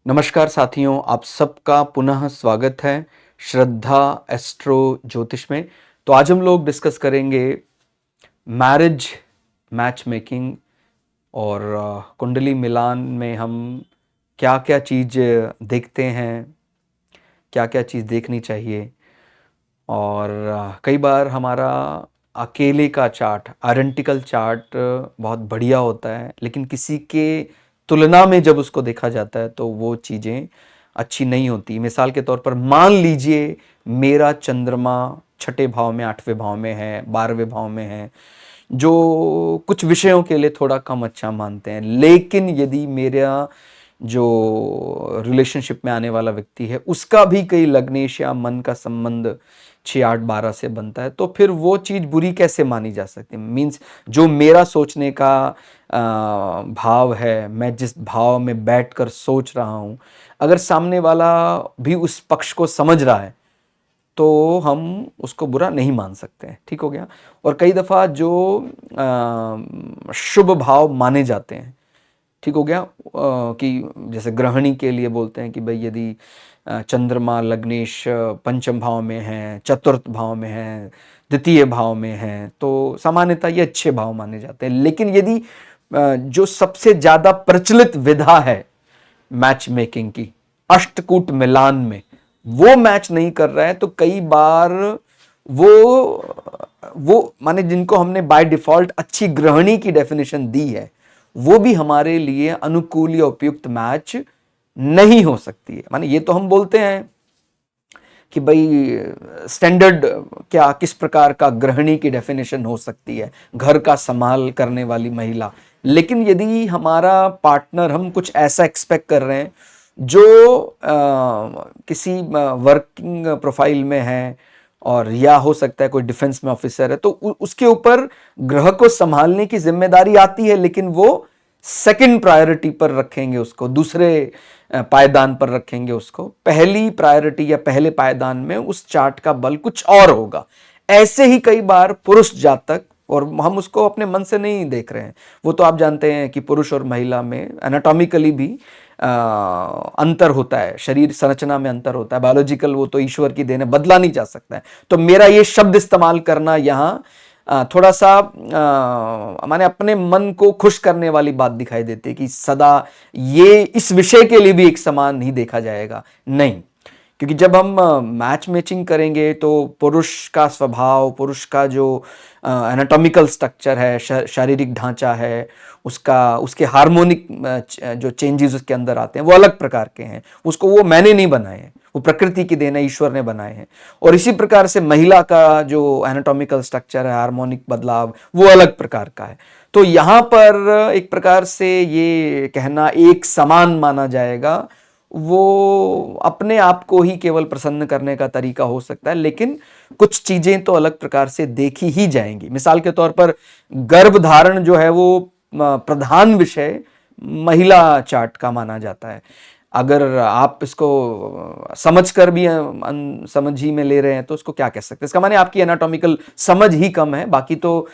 नमस्कार साथियों, आप सबका पुनः स्वागत है श्रद्धा एस्ट्रो ज्योतिष में। तो आज हम लोग डिस्कस करेंगे मैरिज मैच मेकिंग और कुंडली मिलान में हम क्या-क्या चीज़ देखते हैं, क्या-क्या चीज़ देखनी चाहिए। और कई बार हमारा अकेले का चार्ट, आइडेंटिकल चार्ट बहुत बढ़िया होता है, लेकिन किसी के तुलना में जब उसको देखा जाता है तो वो चीज़ें अच्छी नहीं होती। मिसाल के तौर पर मान लीजिए मेरा चंद्रमा छठे भाव में, आठवें भाव में है, 12वें भाव में है, जो कुछ विषयों के लिए थोड़ा कम अच्छा मानते हैं। लेकिन यदि मेरा जो रिलेशनशिप में आने वाला व्यक्ति है उसका भी कई लग्नेश या मन का संबंध 6, 8, 12 से बनता है, तो फिर वो चीज़ बुरी कैसे मानी जा सकती है। मीन्स जो मेरा सोचने का भाव है, मैं जिस भाव में बैठकर सोच रहा हूँ, अगर सामने वाला भी उस पक्ष को समझ रहा है तो हम उसको बुरा नहीं मान सकते हैं। ठीक हो गया। और कई दफ़ा जो शुभ भाव माने जाते हैं, ठीक हो गया, कि जैसे गृहिणी के लिए बोलते हैं कि भाई यदि चंद्रमा लग्नेश पंचम भाव में है, चतुर्थ भाव में है, द्वितीय भाव में है, तो सामान्यतः ये अच्छे भाव माने जाते हैं। लेकिन यदि जो सबसे ज़्यादा प्रचलित विधा है मैच मेकिंग की, अष्टकूट मिलान में, वो मैच नहीं कर रहा है, तो कई बार वो माने जिनको हमने बाय डिफॉल्ट अच्छी गृहिणी की डेफिनेशन दी है, वो भी हमारे लिए अनुकूल या उपयुक्त मैच नहीं हो सकती है। माने ये तो हम बोलते हैं कि भाई स्टैंडर्ड क्या किस प्रकार का गृहिणी की डेफिनेशन हो सकती है, घर का संभाल करने वाली महिला। लेकिन यदि हमारा पार्टनर, हम कुछ ऐसा एक्सपेक्ट कर रहे हैं जो किसी वर्किंग प्रोफाइल में है, और या हो सकता है कोई डिफेंस में ऑफिसर है, तो उसके ऊपर ग्रह को संभालने की जिम्मेदारी आती है, लेकिन वो सेकंड प्रायोरिटी पर रखेंगे उसको, दूसरे पायदान पर रखेंगे उसको। पहली प्रायोरिटी या पहले पायदान में उस चार्ट का बल कुछ और होगा। ऐसे ही कई बार पुरुष जातक, और हम उसको अपने मन से नहीं देख रहे हैं, वो तो आप जानते हैं कि पुरुष और महिला में एनाटॉमिकली भी अंतर होता है, शरीर संरचना में अंतर होता है, बायोलॉजिकल, वो तो ईश्वर की देन है, बदला नहीं जा सकता है। तो मेरा ये शब्द इस्तेमाल करना यहाँ थोड़ा सा माने अपने मन को खुश करने वाली बात दिखाई देती है कि सदा ये इस विषय के लिए भी एक समान नहीं देखा जाएगा, नहीं। क्योंकि जब हम मैच मैचिंग करेंगे तो पुरुष का स्वभाव, पुरुष का जो एनाटॉमिकल स्ट्रक्चर है, शारीरिक ढांचा है, उसके हार्मोनिक जो चेंजेस उसके अंदर आते हैं वो अलग प्रकार के हैं। उसको वो मैंने नहीं बनाए हैं, वो प्रकृति की देन है, ईश्वर ने बनाए हैं। और इसी प्रकार से महिला का जो एनाटॉमिकल स्ट्रक्चर है, हार्मोनिक बदलाव, वो अलग प्रकार का है। तो यहाँ पर एक प्रकार से ये कहना एक समान माना जाएगा, वो अपने आप को ही केवल प्रसन्न करने का तरीका हो सकता है, लेकिन कुछ चीजें तो अलग प्रकार से देखी ही जाएंगी। मिसाल के तौर पर गर्भधारण जो है वो प्रधान विषय महिला चार्ट का माना जाता है। अगर आप इसको समझकर भी समझ ही में ले रहे हैं तो उसको क्या कह सकते हैं, इसका माने आपकी एनाटॉमिकल समझ ही कम है। बाकी तो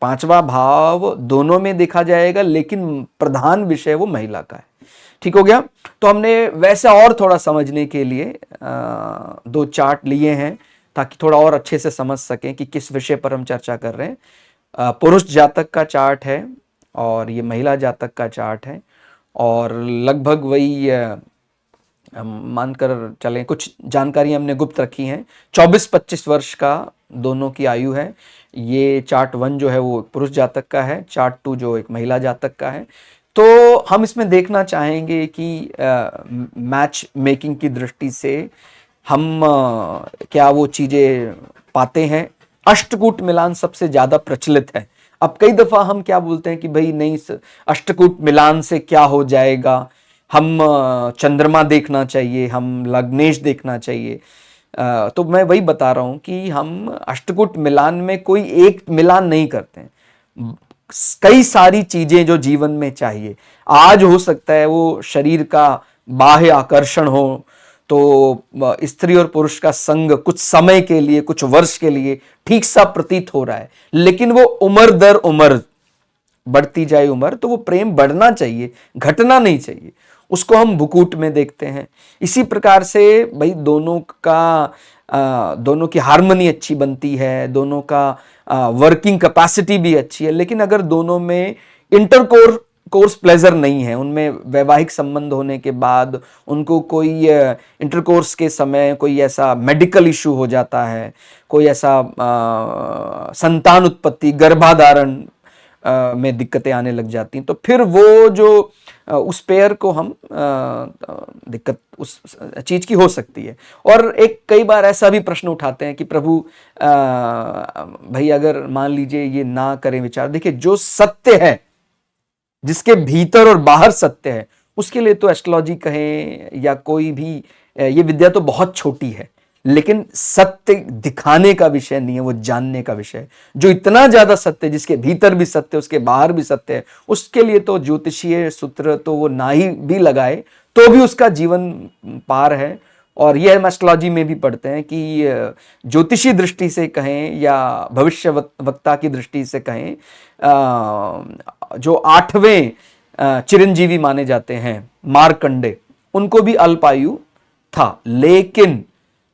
पांचवा भाव दोनों में देखा जाएगा, लेकिन प्रधान विषय वो महिला का है। ठीक हो गया। तो हमने वैसा और थोड़ा समझने के लिए दो चार्ट लिए हैं, ताकि थोड़ा और अच्छे से समझ सकें कि किस विषय पर हम चर्चा कर रहे हैं। पुरुष जातक का चार्ट है और ये महिला जातक का चार्ट है, और लगभग वही मानकर चलें, कुछ जानकारी हमने गुप्त रखी हैं। 24-25 वर्ष का दोनों की आयु है। ये चार्ट 1 जो है वो पुरुष जातक का है, चार्ट 2 जो एक महिला जातक का है। तो हम इसमें देखना चाहेंगे कि मैच मेकिंग की दृष्टि से हम क्या वो चीज़ें पाते हैं। अष्टकूट मिलान सबसे ज़्यादा प्रचलित है। अब कई दफ़ा हम क्या बोलते हैं कि भाई नहीं, अष्टकूट मिलान से क्या हो जाएगा, हम चंद्रमा देखना चाहिए, हम लग्नेश देखना चाहिए। तो मैं वही बता रहा हूँ कि हम अष्टकूट मिलान में कोई एक मिलान नहीं करते हैं, कई सारी चीजें जो जीवन में चाहिए। आज हो सकता है वो शरीर का बाह्य आकर्षण हो, तो स्त्री और पुरुष का संग कुछ समय के लिए, कुछ वर्ष के लिए ठीक सा प्रतीत हो रहा है, लेकिन वो उम्र दर उम्र बढ़ती जाए उम्र, तो वो प्रेम बढ़ना चाहिए, घटना नहीं चाहिए। उसको हम भुकूट में देखते हैं। इसी प्रकार से भाई दोनों की हार्मनी अच्छी बनती है, दोनों का वर्किंग कैपेसिटी भी अच्छी है, लेकिन अगर दोनों में इंटरकोर्स प्लेजर नहीं है, उनमें वैवाहिक संबंध होने के बाद उनको कोई इंटरकोर्स के समय कोई ऐसा मेडिकल इशू हो जाता है, कोई ऐसा संतान उत्पत्ति गर्भाधारण में दिक्कतें आने लग जाती हैं, तो फिर वो जो उस पेयर को हम दिक्कत उस चीज की हो सकती है। और एक कई बार ऐसा भी प्रश्न उठाते हैं कि प्रभु भाई अगर मान लीजिए ये ना करें विचार, देखिए जो सत्य है, जिसके भीतर और बाहर सत्य है, उसके लिए तो एस्ट्रोलॉजी कहें या कोई भी ये विद्या तो बहुत छोटी है, लेकिन सत्य दिखाने का विषय नहीं है, वो जानने का विषय है। जो इतना ज्यादा सत्य, जिसके भीतर भी सत्य, उसके बाहर भी सत्य है, उसके लिए तो ज्योतिषीय सूत्र तो वो ना ही भी लगाए तो भी उसका जीवन पार है। और यह हम एस्ट्रोलॉजी में भी पढ़ते हैं कि ज्योतिषी दृष्टि से कहें या भविष्य वक्ता की दृष्टि से कहें, जो 8वें चिरंजीवी माने जाते हैं मार्कंडे, उनको भी अल्पायु था, लेकिन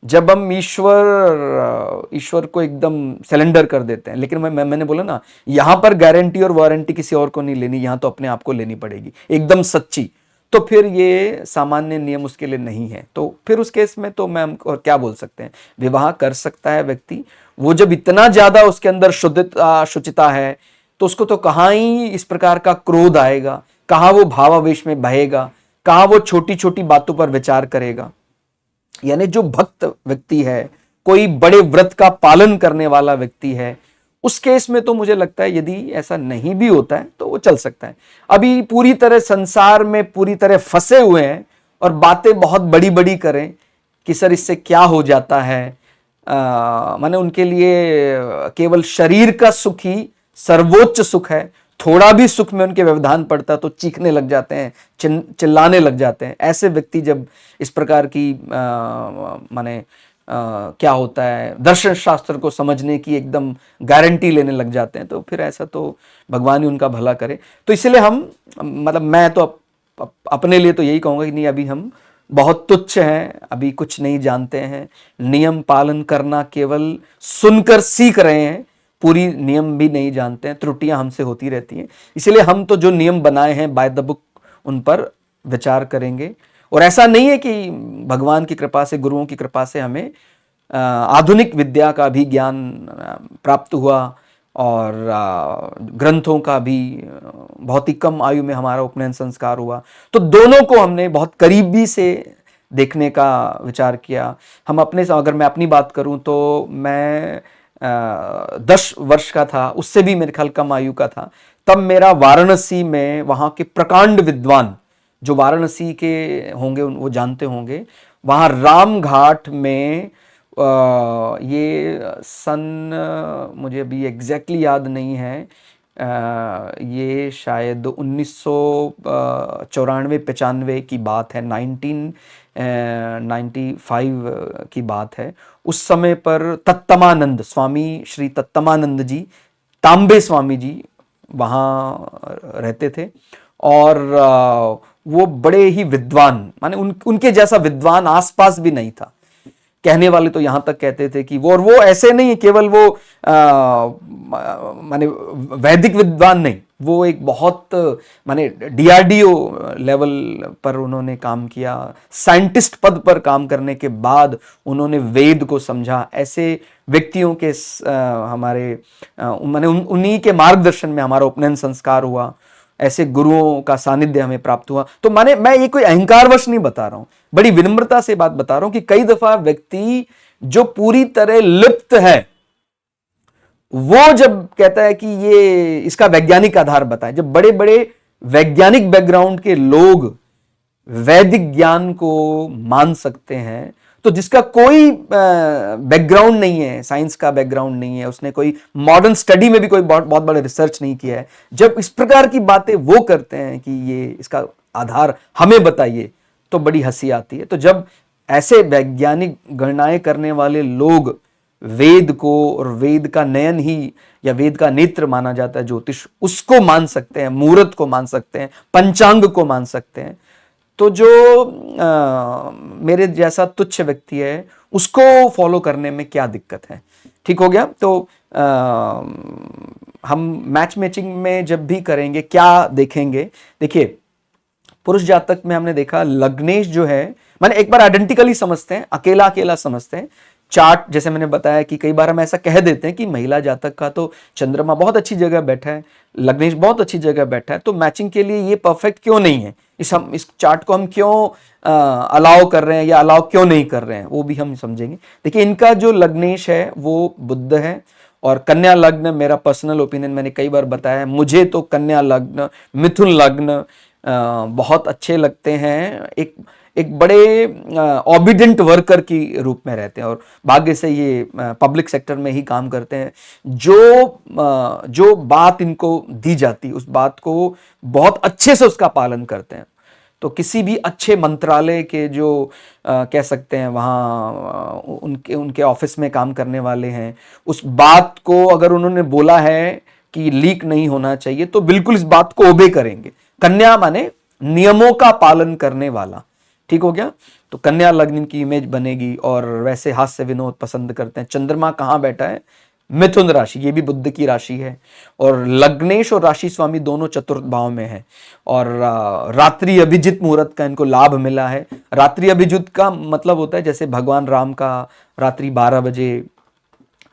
जब हम ईश्वर को एकदम सिलेंडर कर देते हैं, लेकिन मैंने बोला ना, यहां पर गारंटी और वारंटी किसी और को नहीं लेनी, यहां तो अपने आप को लेनी पड़ेगी एकदम सच्ची, तो फिर ये सामान्य नियम उसके लिए नहीं है। तो फिर उस केस में तो मैं और क्या बोल सकते हैं, विवाह कर सकता है व्यक्ति, वो जब इतना ज्यादा उसके अंदर शुचिता है, तो उसको तो कहां ही इस प्रकार का क्रोध आएगा, कहां वो भावावेश में बहेगा, कहां वो छोटी छोटी बातों पर विचार करेगा। यानी जो भक्त व्यक्ति है, कोई बड़े व्रत का पालन करने वाला व्यक्ति है, उस केस में तो मुझे लगता है यदि ऐसा नहीं भी होता है तो वो चल सकता है। अभी पूरी तरह संसार में पूरी तरह फंसे हुए हैं और बातें बहुत बड़ी बड़ी करें कि सर इससे क्या हो जाता है, माने उनके लिए केवल शरीर का सुख ही सर्वोच्च सुख है, थोड़ा भी सुख में उनके व्यवधान पड़ता तो चीखने लग जाते हैं, चिल्लाने लग जाते हैं। ऐसे व्यक्ति जब इस प्रकार की माने क्या होता है, दर्शन शास्त्र को समझने की एकदम गारंटी लेने लग जाते हैं, तो फिर ऐसा तो भगवान ही उनका भला करे। तो इसलिए हम मतलब मैं तो अपने लिए तो यही कहूंगा कि नहीं, अभी हम बहुत तुच्छ हैं, अभी कुछ नहीं जानते हैं, नियम पालन करना केवल सुनकर सीख रहे हैं, पूरी नियम भी नहीं जानते हैं, त्रुटियां हमसे होती रहती हैं। इसलिए हम तो जो नियम बनाए हैं बाय द बुक, उन पर विचार करेंगे। और ऐसा नहीं है कि भगवान की कृपा से, गुरुओं की कृपा से हमें आधुनिक विद्या का भी ज्ञान प्राप्त हुआ और ग्रंथों का भी बहुत ही कम आयु में हमारा उपनयन संस्कार हुआ, तो दोनों को हमने बहुत करीबी से देखने का विचार किया। हम अपने, अगर मैं अपनी बात करूं तो मैं 10 वर्ष का था, उससे भी मेरे ख्याल कम आयु का था, तब मेरा वाराणसी में वहां के प्रकांड विद्वान, जो वाराणसी के होंगे वो जानते होंगे, वहां राम घाट में ये सन, मुझे अभी एग्जैक्टली याद नहीं है, ये शायद 1994-95 की बात है, 1995 की बात है। उस समय पर तत्तमानंद स्वामी, श्री तत्तमानंद जी, तांबे स्वामी जी वहाँ रहते थे, और वो बड़े ही विद्वान, माने उनके जैसा विद्वान आसपास भी नहीं था। कहने वाले तो यहां तक कहते थे कि वो ऐसे नहीं केवल वो माने वैदिक विद्वान नहीं, वो एक बहुत माने डीआरडीओ लेवल पर उन्होंने काम किया, साइंटिस्ट पद पर काम करने के बाद उन्होंने वेद को समझा। ऐसे व्यक्तियों के हमारे माने उन्हीं के मार्गदर्शन में हमारा उपनयन संस्कार हुआ, ऐसे गुरुओं का सानिध्य हमें प्राप्त हुआ। तो माने मैं ये कोई अहंकारवश नहीं बता रहा हूं, बड़ी विनम्रता से बात बता रहा हूं कि कई दफा व्यक्ति जो पूरी तरह लिप्त है, वो जब कहता है कि ये इसका वैज्ञानिक आधार बताएं, जब बड़े बड़े वैज्ञानिक बैकग्राउंड के लोग वैदिक ज्ञान को मान सकते हैं, तो जिसका कोई बैकग्राउंड नहीं है, साइंस का बैकग्राउंड नहीं है, उसने कोई मॉडर्न स्टडी में भी कोई बहुत बड़ा रिसर्च नहीं किया है, जब इस प्रकार की बातें वो करते हैं कि ये इसका आधार हमें बताइए, तो बड़ी हंसी आती है। तो जब ऐसे वैज्ञानिक गणनाएं करने वाले लोग वेद को, और वेद का नयन ही या वेद का नेत्र माना जाता है ज्योतिष, उसको मान सकते हैं, मुहूर्त को मान सकते हैं, पंचांग को मान सकते हैं, तो जो मेरे जैसा तुच्छ व्यक्ति है उसको फॉलो करने में क्या दिक्कत है। ठीक हो गया। तो हम मैच मैचिंग में जब भी करेंगे क्या देखेंगे, देखिए पुरुष जातक में हमने देखा लग्नेश जो है, माने एक बार आइडेंटिकली समझते हैं, अकेला अकेला समझते हैं। चार्ट जैसे मैंने बताया कि कई बार हम ऐसा कह देते हैं कि महिला जातक का तो चंद्रमा बहुत अच्छी जगह बैठा है, लग्नेश बहुत अच्छी जगह बैठा है, तो मैचिंग के लिए ये परफेक्ट क्यों नहीं है, इस चार्ट को हम क्यों अलाउ कर रहे हैं या अलाउ क्यों नहीं कर रहे हैं, वो भी हम समझेंगे। देखिए इनका जो लग्नेश है वो बुध है, और कन्या लग्न, मेरा पर्सनल ओपिनियन मैंने कई बार बताया है, मुझे तो कन्या लग्न, मिथुन लग्न बहुत अच्छे लगते हैं। एक बड़े ऑबिडेंट वर्कर की रूप में रहते हैं, और भाग्य से ये पब्लिक सेक्टर में ही काम करते हैं। जो बात इनको दी जाती उस बात को बहुत अच्छे से उसका पालन करते हैं। तो किसी भी अच्छे मंत्रालय के जो कह सकते हैं वहाँ उनके ऑफिस में काम करने वाले हैं, उस बात को अगर उन्होंने बोला है कि लीक नहीं होना चाहिए तो बिल्कुल इस बात को ओबे करेंगे। कन्या माने नियमों का पालन करने वाला। ठीक हो गया। तो कन्या लग्न की इमेज बनेगी, और वैसे हास्य विनोद पसंद करते हैं। चंद्रमा कहां बैठा है, मिथुन राशि, ये भी बुध की राशि है, और लग्नेश और राशि स्वामी दोनों चतुर्थ भाव में है, और रात्रि अभिजित मुहूर्त का इनको लाभ मिला है। रात्रि अभिजित का मतलब होता है जैसे भगवान राम का रात्रि 12 बजे,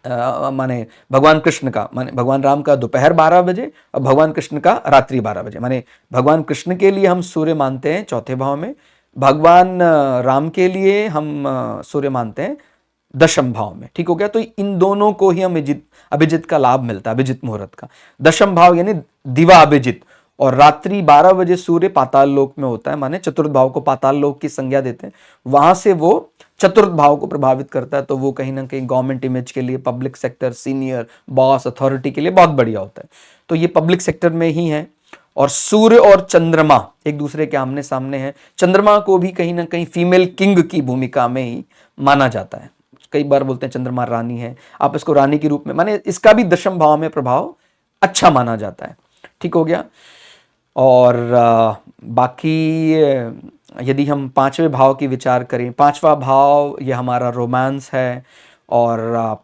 माने भगवान कृष्ण का, माने भगवान राम का दोपहर 12 बजे और भगवान कृष्ण का रात्रि 12 बजे। माने भगवान कृष्ण के लिए हम सूर्य मानते हैं चौथे भाव में, भगवान राम के लिए हम सूर्य मानते हैं दशम भाव में। ठीक हो गया। तो इन दोनों को ही हम अभिजित का लाभ मिलता है, अभिजित मुहूर्त का। दशम भाव यानी दिवा अभिजित, और रात्रि 12 बजे सूर्य पाताल लोक में होता है, माने चतुर्थ भाव को पाताल लोक की संज्ञा देते हैं, वहां से वो चतुर्थ भाव को प्रभावित करता है। तो वो कहीं ना कहीं गवर्नमेंट इमेज के लिए, public sector, senior boss, authority के लिए बहुत बढ़िया होता है। तो ये पब्लिक सेक्टर में ही है। और सूर्य और चंद्रमा एक दूसरे के आमने सामने हैं। चंद्रमा को भी कहीं ना कहीं फीमेल किंग की भूमिका में ही माना जाता है। कई बार बोलते हैं चंद्रमा रानी है, आप इसको रानी के रूप में, माने इसका भी दशम भाव में प्रभाव अच्छा माना जाता है। ठीक हो गया। और बाकी यदि हम पांचवें भाव की विचार करें, पांचवा भाव ये हमारा रोमांस है, और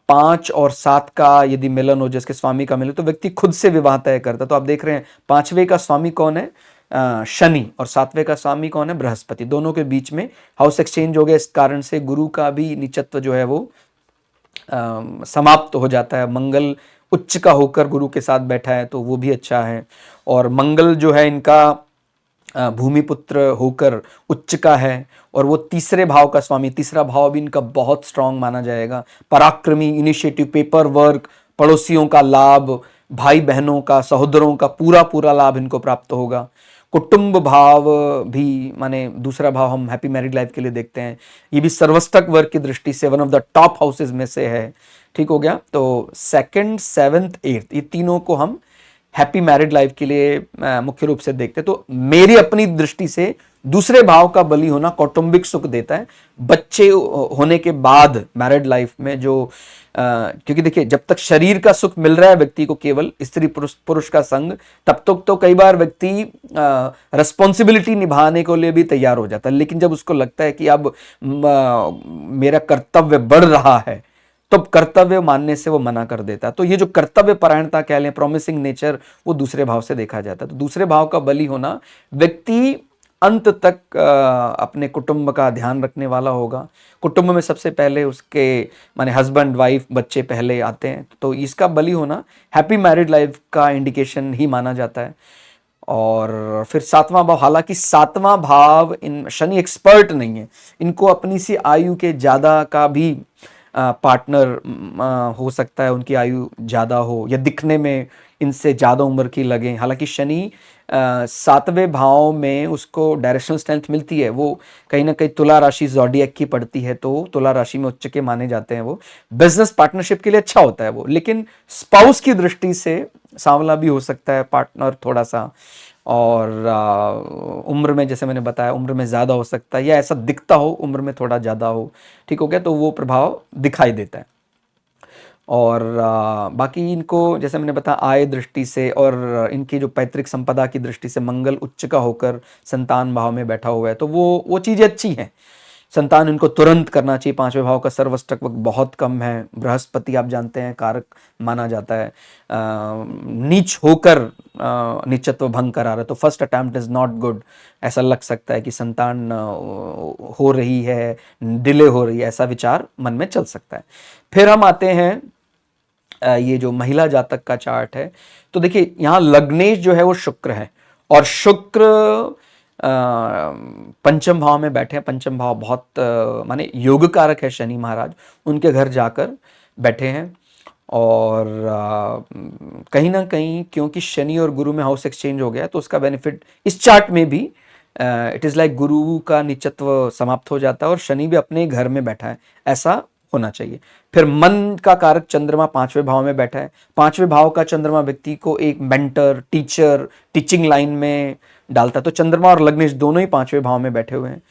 5 और 7 का यदि मिलन हो, जिसके स्वामी का मिले, तो व्यक्ति खुद से विवाह तय करता है। तो आप देख रहे हैं पांचवें का स्वामी कौन है, शनि, और 7वें का स्वामी कौन है, बृहस्पति। दोनों के बीच में हाउस एक्सचेंज हो गया, इस कारण से गुरु का भी नीचत्व जो है वो समाप्त हो जाता है। मंगल उच्च का होकर गुरु के साथ बैठा है, तो वो भी अच्छा है। और मंगल जो है इनका भूमिपुत्र होकर उच्च का है, और वो तीसरे भाव का स्वामी, तीसरा भाव भी इनका बहुत स्ट्रांग माना जाएगा। पराक्रमी, इनिशिएटिव, पेपर वर्क, पड़ोसियों का लाभ, भाई बहनों का, सहोदरों का पूरा पूरा लाभ इनको प्राप्त होगा। कुटुंब भाव भी, माने दूसरा भाव हम हैप्पी मैरिड लाइफ के लिए देखते हैं, ये भी सर्वष्टक वर्ग की दृष्टि से one of the top houses में से है। ठीक हो गया। तो 2nd, 7th, 8th ये तीनों को हम हैप्पी मैरिड लाइफ के लिए मुख्य रूप से देखते हैं। तो मेरी अपनी दृष्टि से दूसरे भाव का बली होना कौटुंबिक सुख देता है। बच्चे होने के बाद मैरिड लाइफ में जो क्योंकि देखिए जब तक शरीर का सुख मिल रहा है व्यक्ति को, केवल स्त्री पुरुष का संग, तब तक तो कई बार व्यक्ति रिस्पॉन्सिबिलिटी निभाने के लिए भी तैयार हो जाता है। लेकिन जब उसको लगता है कि अब मेरा कर्तव्य बढ़ रहा है, तो कर्तव्य मानने से वो मना कर देता है। तो ये जो कर्तव्य परायणता कह लें, प्रॉमिसिंग नेचर, वो दूसरे भाव से देखा जाता है। तो दूसरे भाव का बली होना, व्यक्ति अंत तक अपने कुटुंब का ध्यान रखने वाला होगा। कुटुंब में सबसे पहले उसके माने हस्बैंड, वाइफ, बच्चे पहले आते हैं। तो इसका बली होना हैप्पी मैरिड लाइफ का इंडिकेशन ही माना जाता है। और फिर 7वां भाव, हालांकि 7वां भाव, इन शनि एक्सपर्ट नहीं है, इनको अपनी सी आयु के ज्यादा का भी पार्टनर हो सकता है, उनकी आयु ज़्यादा हो या दिखने में इनसे ज़्यादा उम्र की लगे। हालांकि शनि 7वें भाव में उसको डायरेक्शनल स्ट्रेंथ मिलती है, वो कहीं ना कहीं तुला राशि ज़ोडिएक की पड़ती है, तो तुला राशि में उच्च के माने जाते हैं। वो बिजनेस पार्टनरशिप के लिए अच्छा होता है वो, लेकिन स्पाउस की दृष्टि से सांवला भी हो सकता है पार्टनर थोड़ा सा, और उम्र में जैसे मैंने बताया उम्र में ज़्यादा हो सकता है, या ऐसा दिखता हो उम्र में थोड़ा ज़्यादा हो। ठीक हो गया। तो वो प्रभाव दिखाई देता है। और बाकी इनको जैसे मैंने बताया आय दृष्टि से और इनकी जो पैतृक संपदा की दृष्टि से मंगल उच्च का होकर संतान भाव में बैठा हुआ है, तो वो चीज़ें अच्छी हैं। संतान इनको तुरंत करना चाहिए। पांचवें भाव का सर्वष्टक वक्त बहुत कम है। बृहस्पति आप जानते हैं कारक माना जाता है, नीच होकर नीचत्व भंग करा रहा है, तो first attempt is not good. ऐसा लग सकता है कि संतान हो रही है, डिले हो रही है, ऐसा विचार मन में चल सकता है। फिर हम आते हैं ये जो महिला जातक का चार्ट है, तो देखिए यहाँ लग्नेश जो है वो शुक्र है, और शुक्र पंचम भाव में बैठे हैं। पंचम भाव बहुत माने योग कारक है, शनि महाराज उनके घर जाकर बैठे हैं। और कहीं ना कहीं क्योंकि शनि और गुरु में हाउस एक्सचेंज हो गया तो उसका बेनिफिट इस चार्ट में भी इट इज़ लाइक गुरु का नित्यत्व समाप्त हो जाता है और शनि भी अपने घर में बैठा है, ऐसा होना चाहिए। फिर मन का कारक चंद्रमा पांचवें भाव में बैठा है। पांचवें भाव का चंद्रमा व्यक्ति को एक मेंटर, टीचर, टीचिंग लाइन में डालता है। तो चंद्रमा और लग्नेश दोनों ही पांचवें भाव में बैठे हुए हैं।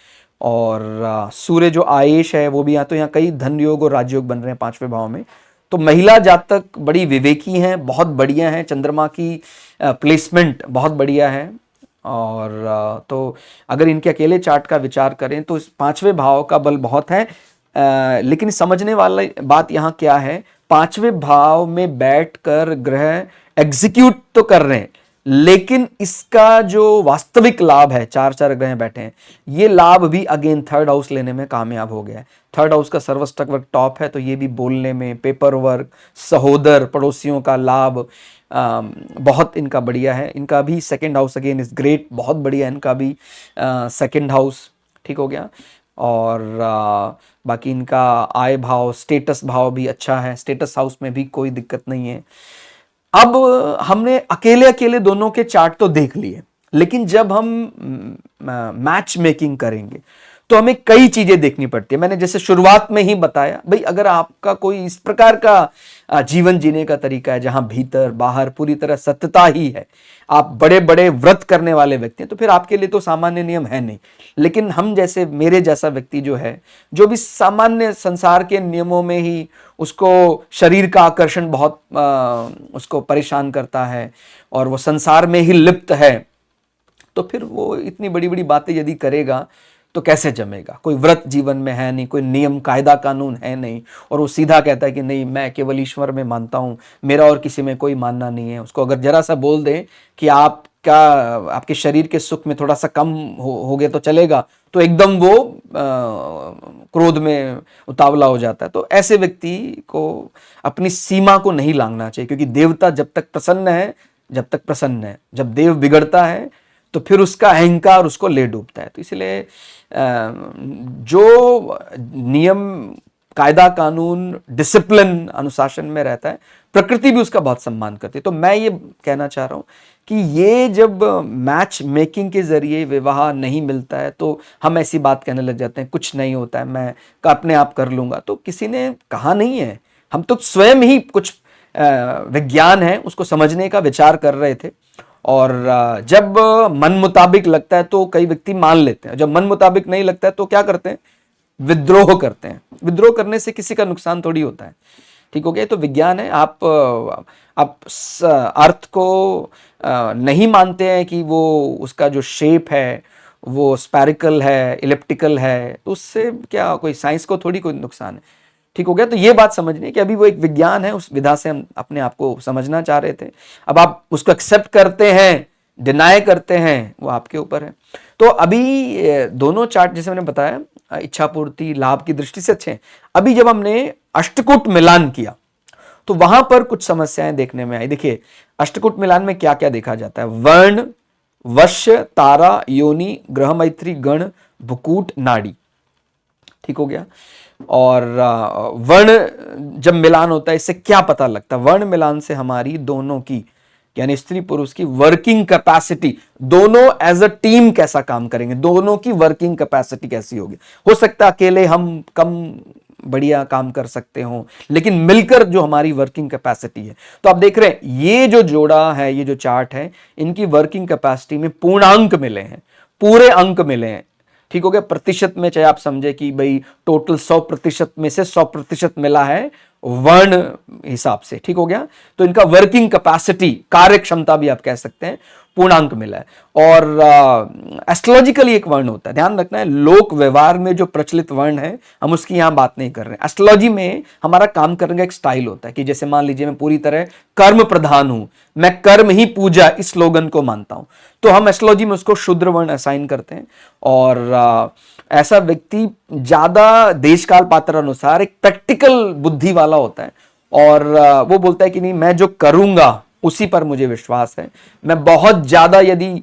और सूर्य जो आयेश है वो भी यहाँ, तो यहाँ कई धन योग और राजयोग बन रहे हैं पांचवें भाव में। तो महिला जातक बड़ी विवेकी हैं, बहुत बढ़िया हैं, चंद्रमा की प्लेसमेंट बहुत बढ़िया है। और तो अगर इनके अकेले चार्ट का विचार करें तो इस पांचवें भाव का बल बहुत है। लेकिन समझने वाला बात यहाँ क्या है, पांचवें भाव में बैठकर ग्रह एग्जीक्यूट तो कर रहे हैं, लेकिन इसका जो वास्तविक लाभ है, चार चार ग्रह बैठे हैं, ये लाभ भी अगेन थर्ड हाउस लेने में कामयाब हो गया है। थर्ड हाउस का सर्वस्टक वर्क टॉप है, तो ये भी बोलने में, पेपर वर्क, सहोदर पड़ोसियों का लाभ बहुत इनका बढ़िया है। इनका भी second house again is great, बहुत बढ़िया इनका भी सेकेंड हाउस, ठीक हो गया। और बाकी इनका आय भाव, स्टेटस भाव भी अच्छा है, स्टेटस हाउस में भी कोई दिक्कत नहीं है। अब हमने अकेले अकेले दोनों के चार्ट तो देख लिए, लेकिन जब हम मैच मेकिंग करेंगे तो हमें कई चीजें देखनी पड़ती है। मैंने जैसे शुरुआत में ही बताया, भाई अगर आपका कोई इस प्रकार का जीवन जीने का तरीका है जहां भीतर बाहर पूरी तरह सत्यता ही है, आप बड़े बड़े व्रत करने वाले व्यक्ति हैं, तो फिर आपके लिए तो सामान्य नियम है नहीं। लेकिन हम जैसे, मेरे जैसा व्यक्ति जो है, जो भी सामान्य संसार के नियमों में ही उसको शरीर का आकर्षण बहुत उसको परेशान करता है और वो संसार में ही लिप्त है, तो फिर वो इतनी बड़ी बड़ी बातें यदि करेगा तो कैसे जमेगा। कोई व्रत जीवन में है नहीं, कोई नियम कायदा कानून है नहीं, और वो सीधा कहता है कि नहीं मैं केवल ईश्वर में मानता हूं, मेरा और किसी में कोई मानना नहीं है। उसको अगर जरा सा बोल दें कि आपके शरीर के सुख में थोड़ा सा कम हो गया तो चलेगा, तो एकदम वो क्रोध में उतावला हो जाता है। तो ऐसे व्यक्ति को अपनी सीमा को नहीं लांघना चाहिए, क्योंकि देवता जब तक प्रसन्न है, जब देव बिगड़ता है तो फिर उसका अहंकार उसको ले डूबता है। तो इसलिए जो नियम कायदा कानून डिसिप्लिन अनुशासन में रहता है, प्रकृति भी उसका बहुत सम्मान करती है। तो मैं ये कहना चाह रहा हूं कि ये जब मैच मेकिंग के जरिए विवाह नहीं मिलता है तो हम ऐसी बात कहने लग जाते हैं, कुछ नहीं होता है, मैं अपने आप कर लूंगा। तो किसी ने कहा नहीं है, हम तो स्वयं ही कुछ विज्ञान है उसको समझने का विचार कर रहे थे। और जब मन मुताबिक लगता है तो कई व्यक्ति मान लेते हैं, जब मन मुताबिक नहीं लगता है तो क्या करते हैं, विद्रोह करते हैं। विद्रोह करने से किसी का नुकसान थोड़ी होता है, ठीक हो गया। तो विज्ञान है, आप अर्थ को नहीं मानते हैं कि वो उसका जो शेप है वो स्पैरिकल है, इलिप्टिकल है, तो उससे क्या कोई साइंस को थोड़ी कोई नुकसान है, ठीक हो गया। तो ये बात समझनी है कि अभी वो एक विज्ञान है, उस विधा से हम अपने आप को समझना चाह रहे थे। अब आप उसको एक्सेप्ट करते हैं, डिनाई करते हैं, वो आपके ऊपर है। तो अभी दोनों चार्ट जैसे मैंने बताया इच्छा पूर्ति लाभ की दृष्टि से अच्छे हैं। अभी जब हमने अष्टकूट मिलान किया तो वहां पर कुछ समस्याएं देखने में आई। देखिए अष्टकूट मिलान में क्या क्या देखा जाता है, वर्ण, वश्य, तारा, योनि, ग्रह मैत्री, गण, भुकूट, नाड़ी, ठीक हो गया। और वर्ण जब मिलान होता है इससे क्या पता लगता है, वर्ण मिलान से हमारी दोनों की यानी स्त्री पुरुष की वर्किंग कैपेसिटी, दोनों एज अ टीम कैसा काम करेंगे, दोनों की वर्किंग कैपेसिटी कैसी होगी। हो सकता है अकेले हम कम बढ़िया काम कर सकते हो, लेकिन मिलकर जो हमारी वर्किंग कैपेसिटी है। तो आप देख रहे हैं ये जो जोड़ा है, ये जो चार्ट है, इनकी वर्किंग कैपेसिटी में पूर्णांक मिले हैं, पूरे अंक मिले हैं, ठीक हो गया। प्रतिशत में चाहे आप समझे कि भाई टोटल 100% में से 100% मिला है वर्ण हिसाब से, ठीक हो गया। तो इनका वर्किंग कैपेसिटी, कार्य क्षमता भी आप कह सकते हैं, पूर्णांक मिला है। और एस्ट्रोलॉजिकली एक वर्ण होता है, ध्यान रखना है, लोक व्यवहार में जो प्रचलित वर्ण है हम उसकी यहां बात नहीं कर रहे हैं। एस्ट्रोलॉजी में हमारा काम करने का एक स्टाइल होता है कि जैसे मान लीजिए मैं पूरी तरह कर्म प्रधान हूं, मैं कर्म ही पूजा इस स्लोगन को मानता हूं, तो हम एस्ट्रोलॉजी में उसको शूद्र वर्ण असाइन करते हैं। और ऐसा व्यक्ति ज्यादा देश काल पात्र अनुसार एक प्रैक्टिकल बुद्धि वाला होता है, और वो बोलता है कि नहीं, मैं जो करूंगा उसी पर मुझे विश्वास है। मैं बहुत ज्यादा यदि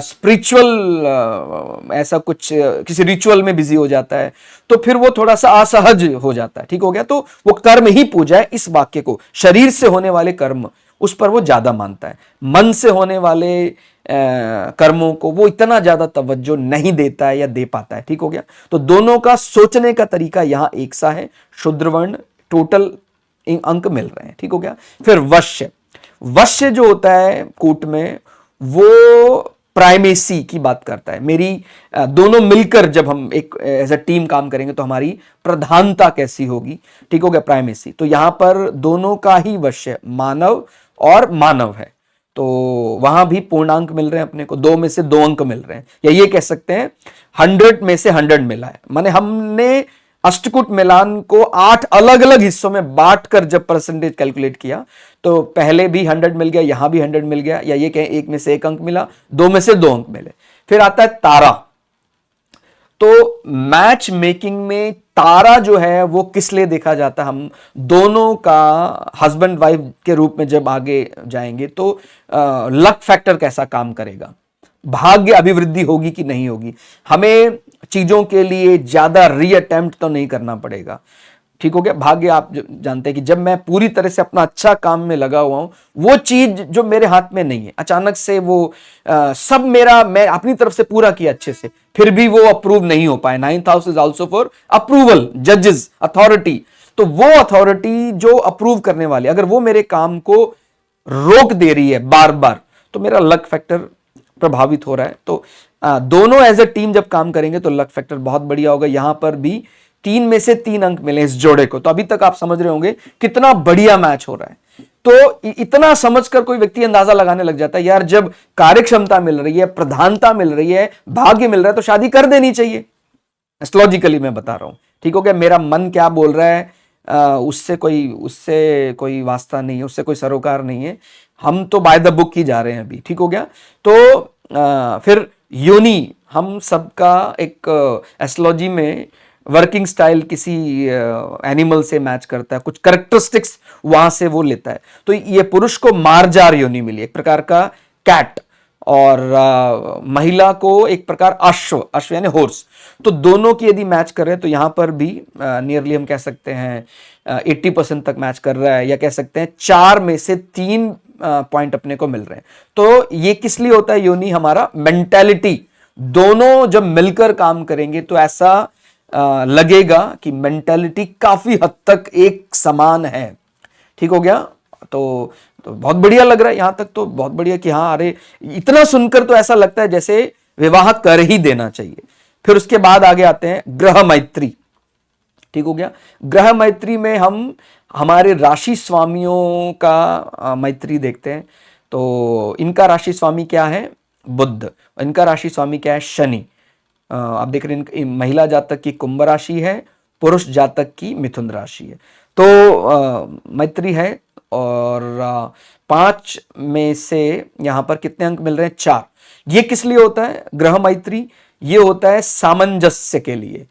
स्पिरिचुअल ऐसा कुछ किसी रिचुअल में बिजी हो जाता है तो फिर वो थोड़ा सा असहज हो जाता है, ठीक हो गया। तो वो कर्म ही पूजा है, इस वाक्य को, शरीर से होने वाले कर्म उस पर वो ज्यादा मानता है। मन से होने वाले कर्मों को वो इतना ज्यादा तवज्जो नहीं देता है या दे पाता है, ठीक हो गया। तो दोनों का सोचने का तरीका यहां एक सा है। शूद्र वर्ण, टोटल अंक मिल रहे हैं, ठीक हो गया। फिर वश्य, वश्य जो होता है कूट में, वो प्राइमेसी की बात करता है। मेरी दोनों मिलकर जब हम एक एज अ टीम काम करेंगे तो हमारी प्रधानता कैसी होगी, ठीक हो गया, प्राइमेसी। तो यहां पर दोनों का ही वश्य मानव और मानव है, तो वहां भी पूर्णांक मिल रहे हैं अपने को, 2 में से 2 अंक मिल रहे हैं, या ये कह सकते हैं 100 में से 100 मिला है। माने हमने अष्टकूट मिलान को 8 अलग अलग हिस्सों में बांटकर जब परसेंटेज कैलकुलेट किया तो पहले भी 100 मिल गया, यहां भी 100 मिल गया, या ये कहें 1 में से 1 अंक मिला, 2 में से 2 अंक मिले। फिर आता है तारा। तो मैच मेकिंग में तारा जो है वो किस लिए देखा जाता है, हम दोनों का हस्बैंड वाइफ के रूप में जब आगे जाएंगे तो लक फैक्टर कैसा काम करेगा, भाग्य अभिवृद्धि होगी कि नहीं होगी, हमें चीजों के लिए ज्यादा रीअटेम्प्ट तो नहीं करना पड़ेगा, ठीक हो गया। भाग्य आप जानते हैं कि जब मैं पूरी तरह से अपना अच्छा काम में लगा हुआ हूं, वो चीज जो मेरे हाथ में नहीं है, अचानक से वो सब मेरा, मैं अपनी तरफ से पूरा किया अच्छे से, फिर भी वो अप्रूव नहीं हो पाए। 9th house is also for approval, जजेस, अथॉरिटी। तो वो अथॉरिटी जो अप्रूव करने वाली, अगर वो मेरे काम को रोक दे रही है बार बार, तो मेरा लक फैक्टर प्रभावित हो रहा है। तो दोनों एज ए टीम जब काम करेंगे तो लक फैक्टर बहुत बढ़िया होगा। यहां पर भी 3 में से 3 अंक मिले इस जोड़े को, तो अभी तक आप समझ रहे होंगे कितना बढ़िया मैच हो रहा है। तो इतना समझकर कोई व्यक्ति अंदाजा लगाने लग जाता है, यार जब कार्य क्षमता मिल रही है, प्रधानता मिल रही है, भाग्य मिल रहा है, तो शादी कर देनी चाहिए। एस्ट्रोलॉजिकली मैं बता रहा हूं, ठीक हो गया। मेरा मन क्या बोल रहा है उससे कोई वास्ता नहीं है, उससे कोई सरोकार नहीं है, हम तो बाय द बुक ही जा रहे हैं अभी, ठीक हो गया। तो फिर योनि, हम सबका एक एस्ट्रोलॉजी में वर्किंग स्टाइल किसी एनिमल से मैच करता है, कुछ कैरेक्टरिस्टिक्स वहां से वो लेता है। तो ये पुरुष को मार्जार योनि मिली, एक प्रकार का कैट, और महिला को एक प्रकार अश्व, अश्व यानी हॉर्स। तो दोनों की यदि मैच कर रहे हैं तो यहां पर भी नियरली हम कह सकते हैं 80% तक मैच कर रहा है, या कह सकते हैं 4 में से 3 पॉइंट अपने को मिल रहे हैं। तो ये किस लिए होता है योनि, हमारा मेंटेलिटी, दोनों जब मिलकर काम करेंगे तो ऐसा लगेगा कि मेंटेलिटी काफी हद तक एक समान है, ठीक हो गया। तो बहुत बढ़िया लग रहा है यहां तक, तो बहुत बढ़िया कि हाँ, अरे इतना सुनकर तो ऐसा लगता है जैसे विवाह कर ही देना चाहिए। फिर उसके बाद आगे आते हैं ग्रह मैत्री, ठीक हो गया। ग्रह मैत्री में हम हमारे राशि स्वामियों का मैत्री देखते हैं। तो इनका राशि स्वामी क्या है, बुध, इनका राशि स्वामी क्या है, शनि। आप देख रहे हैं महिला जातक की कुंभ राशि है, पुरुष जातक की मिथुन राशि है। तो मैत्री है, और 5 में से यहां पर कितने अंक मिल रहे हैं, 4। ये किस लिए होता है ग्रह मैत्री, ये होता है सामंजस्य के लिए।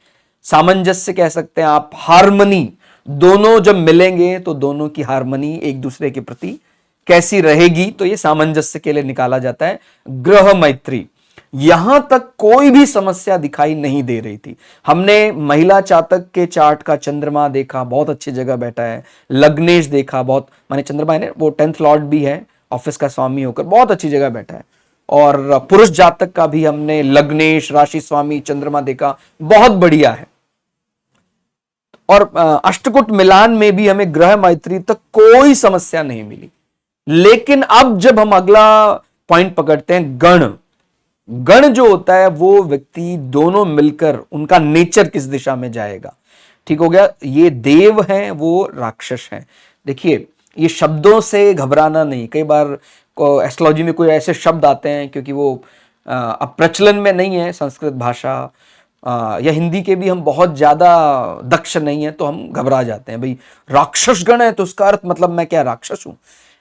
सामंजस्य कह सकते हैं आप, हार्मनी, दोनों जब मिलेंगे तो दोनों की हार्मनी एक दूसरे के प्रति कैसी रहेगी, तो ये सामंजस्य के लिए निकाला जाता है ग्रह मैत्री। यहां तक कोई भी समस्या दिखाई नहीं दे रही थी। हमने महिला जातक के चार्ट का चंद्रमा देखा, बहुत अच्छी जगह बैठा है। लग्नेश देखा, बहुत, माने चंद्रमा है वो 10th लॉर्ड भी है, ऑफिस का स्वामी होकर बहुत अच्छी जगह बैठा है। और पुरुष जातक का भी हमने लग्नेश, राशि स्वामी, चंद्रमा देखा, बहुत बढ़िया है। और अष्टकूट मिलान में भी हमें ग्रह मैत्री तक कोई समस्या नहीं मिली। लेकिन अब जब हम अगला पॉइंट पकड़ते हैं, गण, गण जो होता है वो व्यक्ति दोनों मिलकर उनका नेचर किस दिशा में जाएगा। ठीक हो गया। ये देव हैं, वो राक्षस हैं। देखिए, ये शब्दों से घबराना नहीं। कई बार एस्ट्रोलॉजी में कोई ऐसे शब्द आते हैं, क्योंकि वो अब प्रचलन में नहीं है, संस्कृत भाषा या हिंदी के भी हम बहुत ज्यादा दक्ष नहीं है, तो हम घबरा जाते हैं, भाई राक्षस गण है तो उसका अर्थ मतलब मैं क्या राक्षस हूं?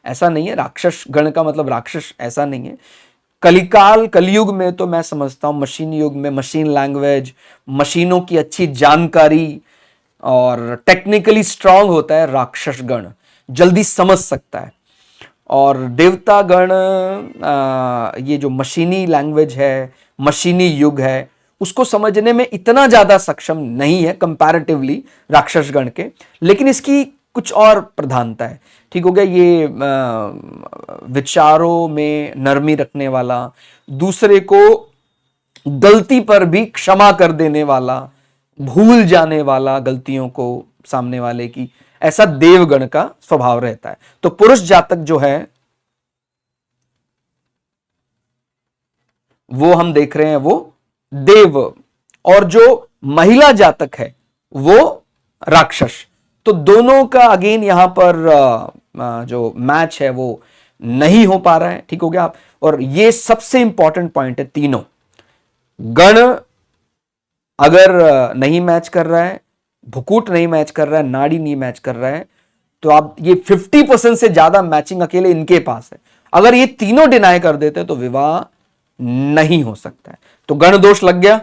ऐसा नहीं है। राक्षस गण का मतलब राक्षस ऐसा नहीं है। कलिकाल, कलयुग में तो मैं समझता हूं, मशीन युग में मशीन लैंग्वेज, मशीनों की अच्छी जानकारी और टेक्निकली स्ट्रांग होता है राक्षस गण, जल्दी समझ सकता है। और देवता गण, ये जो मशीनी लैंग्वेज है, मशीनी युग है, उसको समझने में इतना ज्यादा सक्षम नहीं है कंपैरेटिवली राक्षस गण के, लेकिन इसकी कुछ और प्रधानता है। ठीक हो गया। ये विचारों में नरमी रखने वाला, दूसरे को गलती पर भी क्षमा कर देने वाला, भूल जाने वाला गलतियों को सामने वाले की, ऐसा देवगण का स्वभाव रहता है। तो पुरुष जातक जो है वो हम देख रहे हैं वो देव, और जो महिला जातक है वो राक्षस। तो दोनों का अगेन यहां पर जो मैच है वो नहीं हो पा रहा है। ठीक हो गया आप। और ये सबसे इंपॉर्टेंट पॉइंट है, तीनों गण अगर नहीं मैच कर रहा है, भुकुट नहीं मैच कर रहा है, नाड़ी नहीं मैच कर रहा है, तो आप ये 50% से ज्यादा मैचिंग अकेले इनके पास है। अगर ये तीनों डिनाई कर देते तो विवाह नहीं हो सकता है। तो गण दोष लग गया।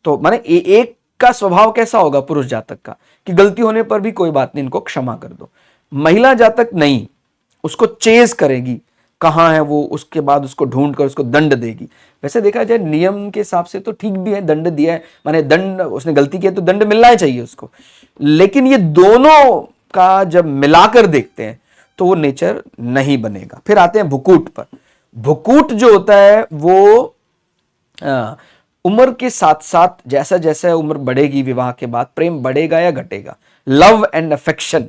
तो माने एक का स्वभाव कैसा होगा पुरुष जातक का, कि गलती होने पर भी कोई बात नहीं, इनको क्षमा कर दो। महिला जातक नहीं, उसको चेज करेगी, कहां है वो, उसके बाद उसको ढूंढ कर उसको दंड देगी। वैसे देखा जाए नियम के हिसाब से तो ठीक भी है, दंड दिया है, माने दंड, उसने गलती किया तो दंड मिलना ही चाहिए उसको। लेकिन ये दोनों का जब मिलाकर देखते हैं तो वो नेचर नहीं बनेगा। फिर आते हैं भुकूट पर। भुकूट जो होता है वो उम्र के साथ साथ, जैसा जैसा उम्र बढ़ेगी, विवाह के बाद प्रेम बढ़ेगा या घटेगा, लव एंड अफेक्शन,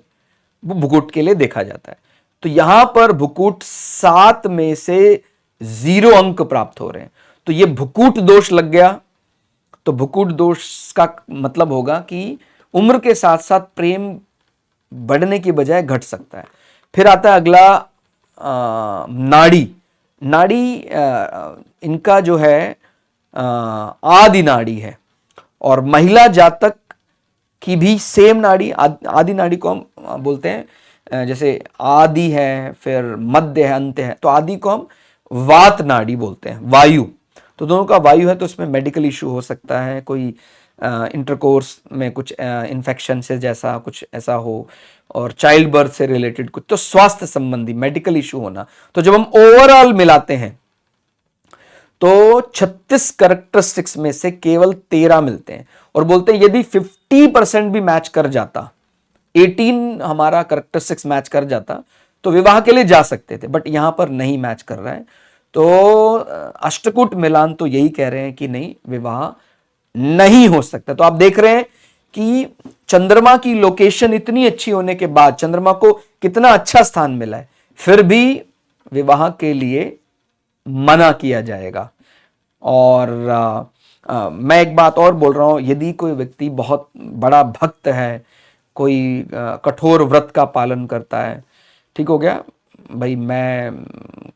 वो भुकुट के लिए देखा जाता है। तो यहां पर भुकुट 7 में से 0 अंक प्राप्त हो रहे हैं, तो ये भुकुट दोष लग गया। तो भुकुट दोष का मतलब होगा कि उम्र के साथ साथ प्रेम बढ़ने की बजाय घट सकता है। फिर आता है अगला नाड़ी। नाड़ी इनका जो है आदि नाड़ी है, और महिला जातक की भी सेम नाड़ी, आदि नाड़ी को हम बोलते हैं, जैसे आदि है, फिर मध्य है, अंत है, तो आदि को हम वात नाड़ी बोलते हैं, वायु। तो दोनों का वायु है, तो इसमें मेडिकल इशू हो सकता है, कोई इंटरकोर्स में कुछ इन्फेक्शन से जैसा कुछ ऐसा हो, और चाइल्ड बर्थ से रिलेटेड कुछ, तो स्वास्थ्य संबंधी मेडिकल इशू होना। तो जब हम ओवरऑल मिलाते हैं तो 36 कैरेक्टरिस्टिक्स में से केवल 13 मिलते हैं, और बोलते हैं यदि 50% भी मैच कर जाता, 18 हमारा कैरेक्टरिस्टिक्स मैच कर जाता, तो विवाह के लिए जा सकते थे, बट यहां पर नहीं मैच कर रहा है। तो अष्टकूट मिलान तो यही कह रहे हैं कि नहीं, विवाह नहीं हो सकता। तो आप देख रहे हैं कि चंद्रमा की लोकेशन इतनी अच्छी होने के बाद, चंद्रमा को कितना अच्छा स्थान मिला है, फिर भी विवाह के लिए मना किया जाएगा। और मैं एक बात और बोल रहा हूं, यदि कोई व्यक्ति बहुत बड़ा भक्त है, कोई कठोर व्रत का पालन करता है, ठीक हो गया, भाई मैं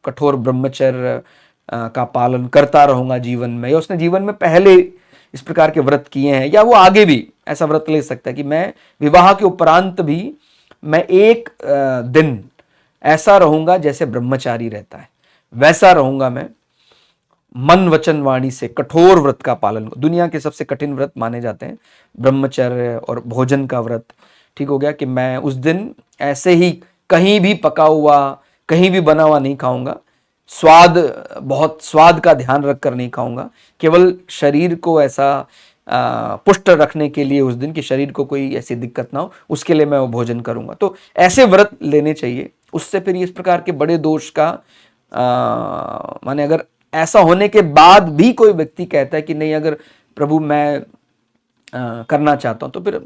कठोर ब्रह्मचर्य का पालन करता रहूंगा जीवन में, या उसने जीवन में पहले इस प्रकार के व्रत किए हैं, या वो आगे भी ऐसा व्रत ले सकता है कि मैं विवाह के उपरांत भी मैं एक दिन ऐसा रहूंगा जैसे ब्रह्मचारी रहता है, वैसा रहूंगा मैं, मन वचन वाणी से कठोर व्रत का पालन। दुनिया के सबसे कठिन व्रत माने जाते हैं ब्रह्मचर्य और भोजन का व्रत। ठीक हो गया कि मैं उस दिन ऐसे ही कहीं भी पका हुआ, कहीं भी बना हुआ नहीं खाऊंगा, स्वाद, बहुत स्वाद का ध्यान रखकर नहीं खाऊंगा, केवल शरीर को ऐसा पुष्ट रखने के लिए उस दिन, कि शरीर को कोई ऐसी दिक्कत ना हो, उसके लिए मैं वो भोजन करूंगा। तो ऐसे व्रत लेने चाहिए। उससे फिर इस प्रकार के बड़े दोष का माने अगर ऐसा होने के बाद भी कोई व्यक्ति कहता है कि नहीं, अगर प्रभु मैं करना चाहता हूं, तो फिर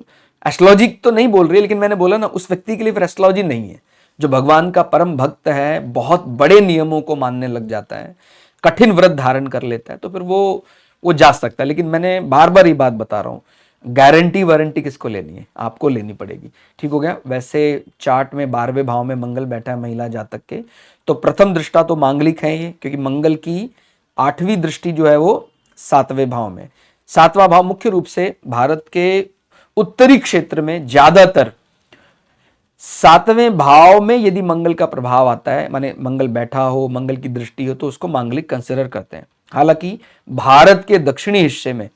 एस्ट्रोलॉजी तो नहीं बोल रही है, लेकिन मैंने बोला ना, उस व्यक्ति के लिए फिर एस्ट्रोलॉजी नहीं है। जो भगवान का परम भक्त है, बहुत बड़े नियमों को मानने लग जाता है, कठिन व्रत धारण कर लेता है, तो फिर वो जा सकता है। लेकिन मैंने बार बार ये बात बता रहा हूं, गारंटी वारंटी किसको लेनी है? आपको लेनी पड़ेगी। ठीक हो गया। वैसे चार्ट में 12वें भाव में मंगल बैठा है महिला जातक के, तो प्रथम दृष्टा तो मांगलिक है ये, क्योंकि मंगल की 8वीं दृष्टि जो है वो 7वें भाव में। 7वां भाव मुख्य रूप से भारत के उत्तरी क्षेत्र में ज्यादातर 7वें भाव में यदि मंगल का प्रभाव आता है, माने मंगल बैठा हो, मंगल की दृष्टि हो, तो उसको मांगलिक कंसिडर करते हैं। हालांकि भारत के दक्षिणी हिस्से में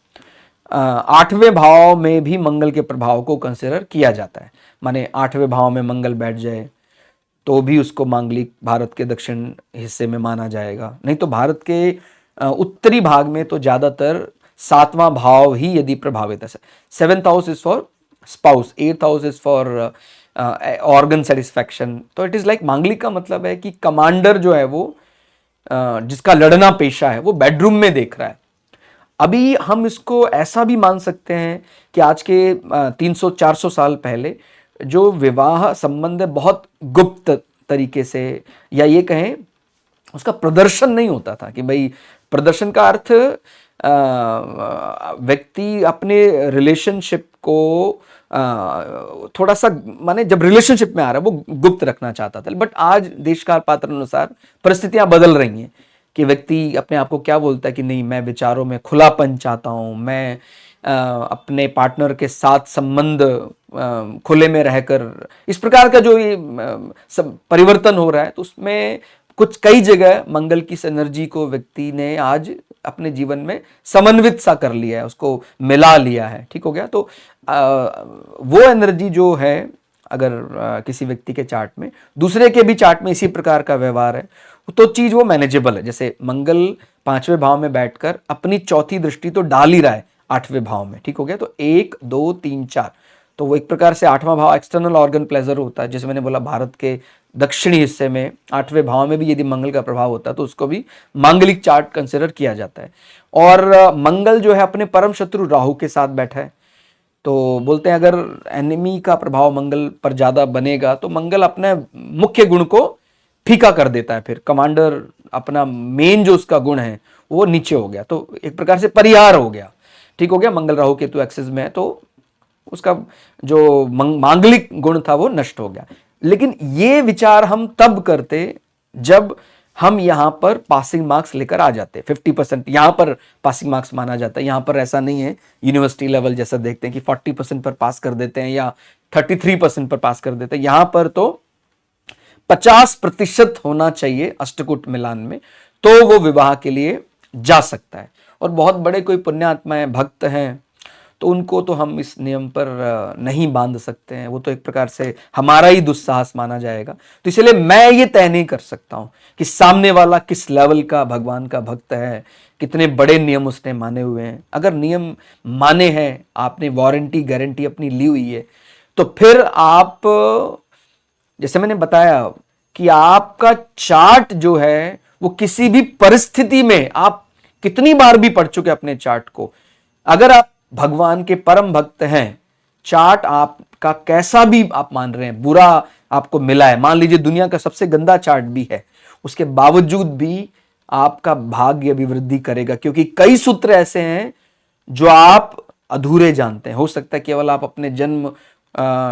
8वें भाव में भी मंगल के प्रभाव को कंसिडर किया जाता है। माने 8वें भाव में मंगल बैठ जाए तो भी उसको मांगलिक भारत के दक्षिण हिस्से में माना जाएगा। नहीं तो भारत के उत्तरी भाग में तो ज्यादातर 7वां भाव ही यदि प्रभावित है। 7th house is for spouse, 8th house is for organ satisfaction. तो इट इज लाइक मांगलिक का मतलब है कि कमांडर जो है वो जिसका लड़ना पेशा है वो बेडरूम में देख रहा है। अभी हम इसको ऐसा भी मान सकते हैं कि आज के 300-400 साल पहले जो विवाह संबंध बहुत गुप्त तरीके से, या ये कहें उसका प्रदर्शन नहीं होता था, कि भाई प्रदर्शन का अर्थ व्यक्ति अपने रिलेशनशिप को थोड़ा सा, माने जब रिलेशनशिप में आ रहा है वो गुप्त रखना चाहता था। बट आज देश काल पात्र अनुसार परिस्थितियां बदल रही हैं कि व्यक्ति अपने आप को क्या बोलता है कि नहीं, मैं विचारों में खुलापन चाहता हूं, मैं अपने पार्टनर के साथ संबंध खुले में रहकर, इस प्रकार का जो ये सब परिवर्तन हो रहा है, तो उसमें कुछ कई जगह मंगल की इस एनर्जी को व्यक्ति ने आज अपने जीवन में समन्वित सा कर लिया है, उसको मिला लिया है। ठीक हो गया। तो वो एनर्जी जो है, अगर किसी व्यक्ति के चार्ट में, दूसरे के भी चार्ट में इसी प्रकार का व्यवहार है, तो चीज वो मैनेजेबल है। जैसे मंगल 5वें भाव में बैठकर अपनी चौथी दृष्टि तो डाल ही रहा है 8वें भाव में। ठीक हो गया। तो 1 2 3 4, तो वो एक प्रकार से 8वां भाव एक्सटर्नल ऑर्गन प्लेजर होता है। जैसे मैंने बोला भारत के दक्षिणी हिस्से में 8वें भाव में भी यदि मंगल का प्रभाव होता है तो उसको भी मांगलिक चार्ट कंसिडर किया जाता है। और मंगल जो है अपने परम शत्रु राहु के साथ बैठा है, तो बोलते हैं अगर एनिमी का प्रभाव मंगल पर ज्यादा बनेगा तो मंगल अपने मुख्य गुण को फीका कर देता है, फिर कमांडर अपना मेन जो उसका गुण है वो नीचे हो गया, तो एक प्रकार से परिहार हो गया। ठीक हो गया। मंगल राहु केतु एक्सिस में है तो उसका जो मांगलिक गुण था वो नष्ट हो गया। लेकिन ये विचार हम तब करते जब हम यहां पर पासिंग मार्क्स लेकर आ जाते। 50% यहां पर पासिंग मार्क्स माना जाता है। यहां पर ऐसा नहीं है यूनिवर्सिटी लेवल जैसा देखते हैं कि 40% पर पास कर देते हैं या 33% पर पास कर देते हैं। यहां पर तो 50% होना चाहिए अष्टकूट मिलान में, तो वो विवाह के लिए जा सकता है। और बहुत बड़े कोई पुण्यात्माएं भक्त हैं तो उनको तो हम इस नियम पर नहीं बांध सकते हैं, वो तो एक प्रकार से हमारा ही दुस्साहस माना जाएगा। तो इसलिए मैं ये तय नहीं कर सकता हूं कि सामने वाला किस लेवल का भगवान का भक्त है, कितने बड़े नियम उसने माने हुए हैं। अगर नियम माने हैं, आपने वारंटी गारंटी अपनी ली हुई है, तो फिर आप, जैसे मैंने बताया कि आपका चार्ट जो है वो किसी भी परिस्थिति में, आप कितनी बार भी पढ़ चुके अपने चार्ट को, अगर आप भगवान के परम भक्त हैं, चार्ट आपका कैसा भी आप मान रहे हैं, बुरा आपको मिला है, मान लीजिए दुनिया का सबसे गंदा चार्ट भी है, उसके बावजूद भी आपका भाग्य अभिवृद्धि करेगा, क्योंकि कई सूत्र ऐसे हैं जो आप अधूरे जानते हैं। हो सकता है केवल आप अपने जन्म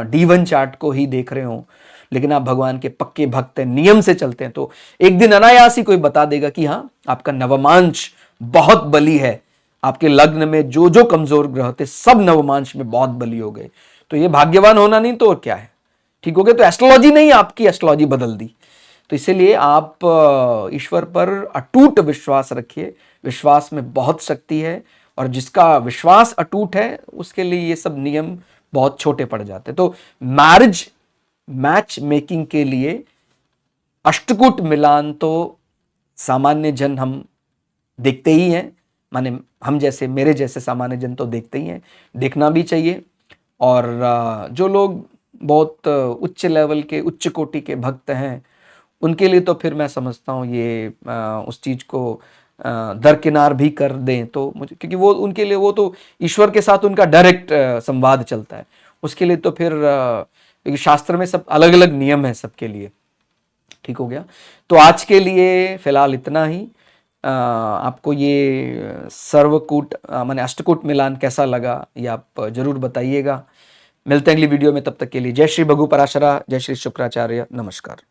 D1 चार्ट को ही देख रहे हो, लेकिन आप भगवान के पक्के भक्त हैं, नियम से चलते हैं, तो एक दिन अनायास ही कोई बता देगा कि हाँ, आपका नवमांश बहुत बली है, आपके लग्न में जो जो कमजोर ग्रह थे सब नवमांश में बहुत बली हो गए। तो ये भाग्यवान होना नहीं तो और क्या है। ठीक हो गया। तो एस्ट्रोलॉजी नहीं, आपकी एस्ट्रोलॉजी बदल दी। तो इसीलिए आप ईश्वर पर अटूट विश्वास रखिए, विश्वास में बहुत शक्ति है, और जिसका विश्वास अटूट है उसके लिए ये सब नियम बहुत छोटे पड़ जाते हैं। तो मैच मेकिंग के लिए अष्टकूट मिलान तो सामान्य जन हम देखते ही हैं, माने हम जैसे, मेरे जैसे सामान्य जन तो देखते ही हैं, देखना भी चाहिए। और जो लोग बहुत उच्च लेवल के, उच्च कोटि के भक्त हैं, उनके लिए तो फिर मैं समझता हूँ ये उस चीज को दरकिनार भी कर दें तो मुझे, क्योंकि वो उनके लिए, वो तो ईश्वर के साथ उनका डायरेक्ट संवाद चलता है, उसके लिए तो फिर क्योंकि शास्त्र में सब अलग अलग नियम है सबके लिए। ठीक हो गया। तो आज के लिए फिलहाल इतना ही। आपको ये सर्वकूट माने अष्टकूट मिलान कैसा लगा, ये आप जरूर बताइएगा। मिलते हैं अगली वीडियो में, तब तक के लिए जय श्री भगु पराशरा, जय श्री शुक्राचार्य, नमस्कार।